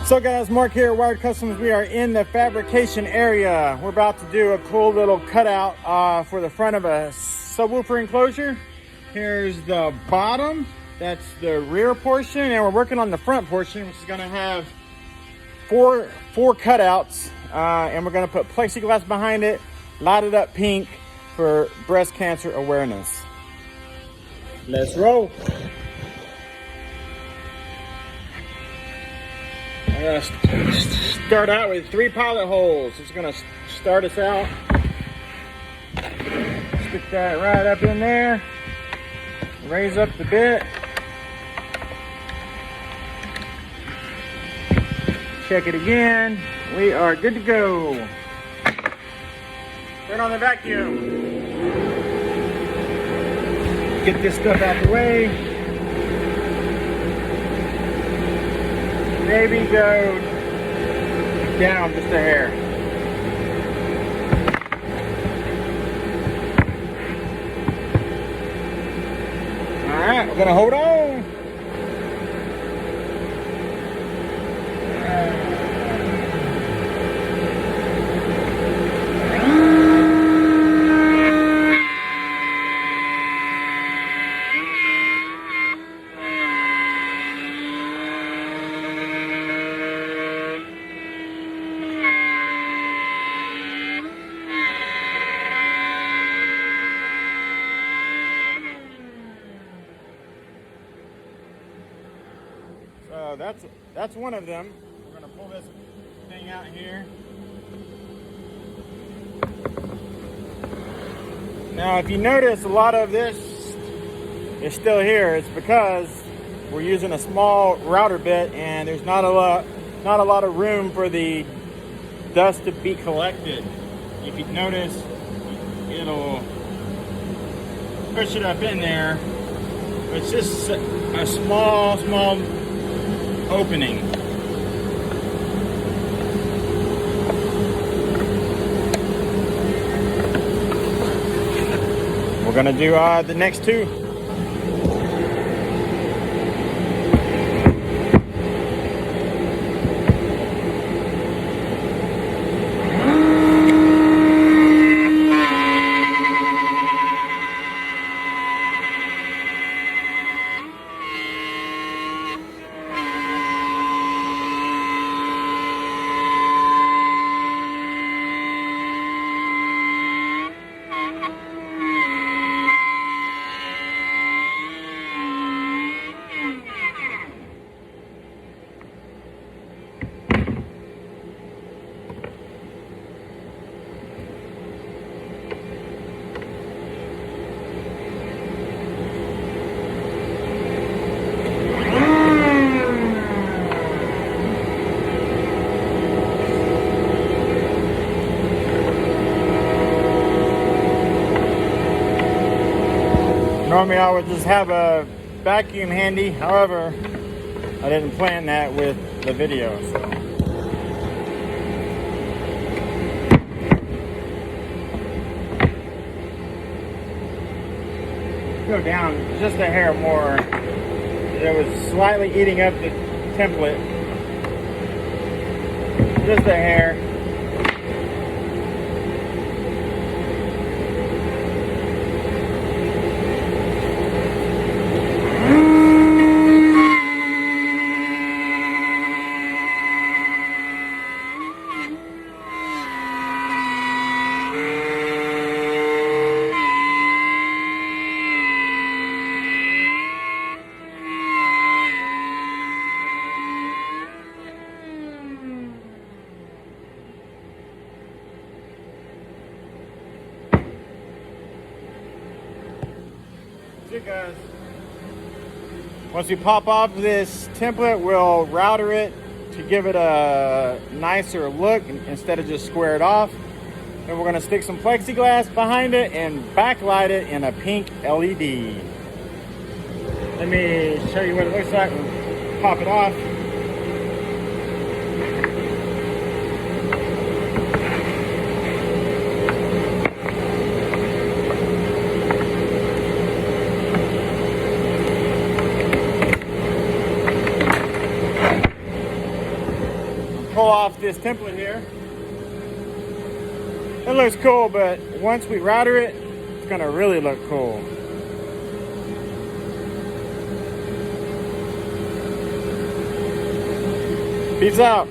So guys, Mark here, Wired Kustoms. We are in the fabrication area. We're about to do a cool little cutout for the front of a subwoofer enclosure. Here's the bottom, that's the rear portion, and we're working on the front portion, which is gonna have four cutouts, and we're gonna put plexiglass behind it, light it up pink for breast cancer awareness. Let's roll. I'm gonna start out with 3 pilot holes. It's gonna start us out. Stick that right up in there. Raise up the bit. Check it again. We are good to go. Turn on the vacuum. Get this stuff out the way. Maybe go down just a hair. All right, we're gonna hold on. So that's one of them. We're gonna pull this thing out here. Now, if you notice, a lot of this is still here. It's because we're using a small router bit, and there's not a lot of room for the dust to be collected. If you notice, it'll push it up in there. It's just a small opening. We're gonna do the next 2. Normally I would just have a vacuum handy, however, I didn't plan that with the video, so. Go down just a hair more. It was slightly eating up the template. Just a hair. It, guys. Once we pop off this template, we'll router it to give it a nicer look instead of just square it off. And we're going to stick some plexiglass behind it and backlight it in a pink LED. Let me show you what it looks like. We'll pop it off. pull off this template here. It looks cool, but once we router it, it's gonna really look cool. Peace out.